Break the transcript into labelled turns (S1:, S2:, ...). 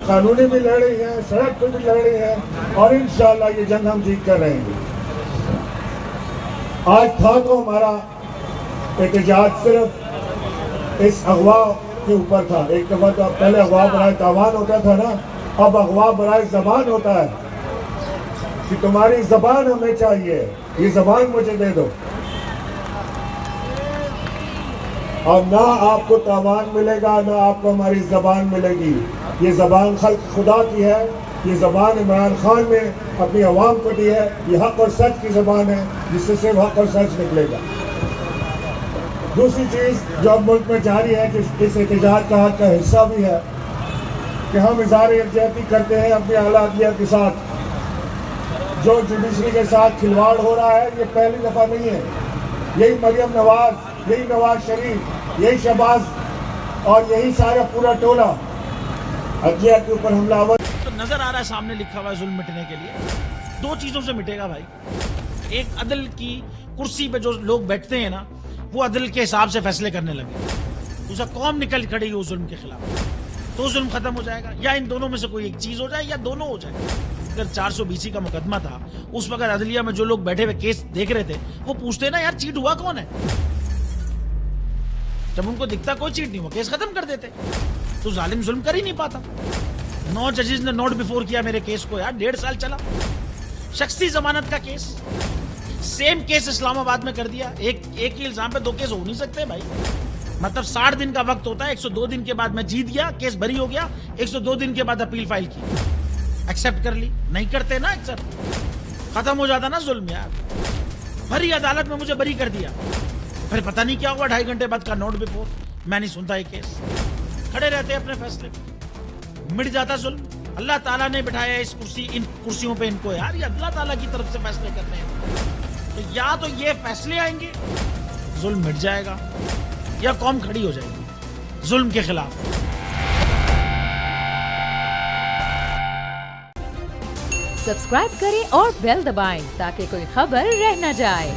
S1: قانونی بھی لڑ رہی ہیں, سڑک پہ بھی لڑ رہی ہیں, اور انشاءاللہ یہ جنگ ہم جیت کر رہیں گے. آج تھا تو ہمارا احتجاج صرف اس اغوا کے اوپر تھا. ایک دفعہ تو پہلے اغوا برائے تاوان ہوتا تھا نا, اب اغوا برائے زبان ہوتا ہے کہ تمہاری زبان ہمیں چاہیے, یہ زبان مجھے دے دو. اور نہ آپ کو تاوان ملے گا, نہ آپ کو ہماری زبان ملے گی. یہ زبان خلق خدا کی ہے, یہ زبان عمران خان نے اپنی عوام کو دی ہے. یہ حق اور سچ کی زبان ہے جس سے صرف حق اور سچ نکلے گا. دوسری چیز جو اب ملک میں جاری ہے, کہ اس احتجاج کا حق کا حصہ بھی ہے, کہ ہم اظہار یکجہتی کرتے ہیں اپنی اعلیٰ عدلیہ کے ساتھ. جو جوڈیشری کے ساتھ کھلواڑ ہو رہا ہے یہ پہلی دفعہ نہیں ہے. یہی مریم نواز, یہی نواز شریف, یہی شہباز اور یہی سارا پورا ٹولہ عدلیہ کے اوپر حملہ آور.
S2: تو نظر آ رہا ہے سامنے لکھا ہوا ہے ظلم مٹنے کے لیے دو چیزوں سے مٹے گا بھائی. ایک عدل کی کرسی پہ جو لوگ بیٹھتے ہیں نا, وہ عدل کے حساب سے فیصلے کرنے لگے. دوسرا قوم نکل کھڑی ہے اس ظلم کے خلاف, تو ظلم ختم ہو جائے گا. یا ان دونوں میں سے کوئی ایک چیز ہو جائے یا دونوں ہو جائے. اگر 420 کا مقدمہ تھا, اس وقت عدلیہ میں جو لوگ بیٹھے ہوئے کیس دیکھ رہے تھے وہ پوچھتے نا یار چیٹ ہوا کون ہے. جب ان کو دکھتا کوئی چیٹ نہیں ہوا, کیس ختم کر دیتے. تو ظالم ظلم کر ہی نہیں پاتا. 9 ججز نے نوٹ بیفور کیا میرے کیس کو, یار 1.5 سال چلا. شخصی ضمانت کا کیس, سیم کیس اسلام آباد میں کر دیا. ایک ہی الزام پہ 2 کیس ہو نہیں سکتے بھائی. مطلب 60 دن کا وقت ہوتا ہے, 102 دن کے بعد میں جیت گیا, کیس بری ہو گیا, 102 دن کے بعد اپیل فائل کی, ایکسپٹ کر لی. نہیں کرتے نا ایکسپٹ, ختم ہو جاتا نا ظلم. یار بھری عدالت میں مجھے بری کر دیا, پھر پتہ نہیں کیا ہوا 2.5 گھنٹے بعد کا نوٹ بیفور, میں نہیں سنتا یہ کیس. کھڑے رہتے اپنے فیصلے پہ, مٹ جاتا ظلم. اللہ تعالیٰ نے بٹھایا اس ان کرسیوں پہ ان کو, یار یہ اللہ تعالیٰ کی طرف سے فیصلے کرنے ہیں. تو یا تو یہ فیصلے آئیں گے, ظلم مٹ جائے گا, یا قوم کھڑی ہو جائے گی ظلم کے خلاف.
S3: سبسکرائب کریں اور بیل دبائیں تاکہ کوئی خبر رہ نہ جائے.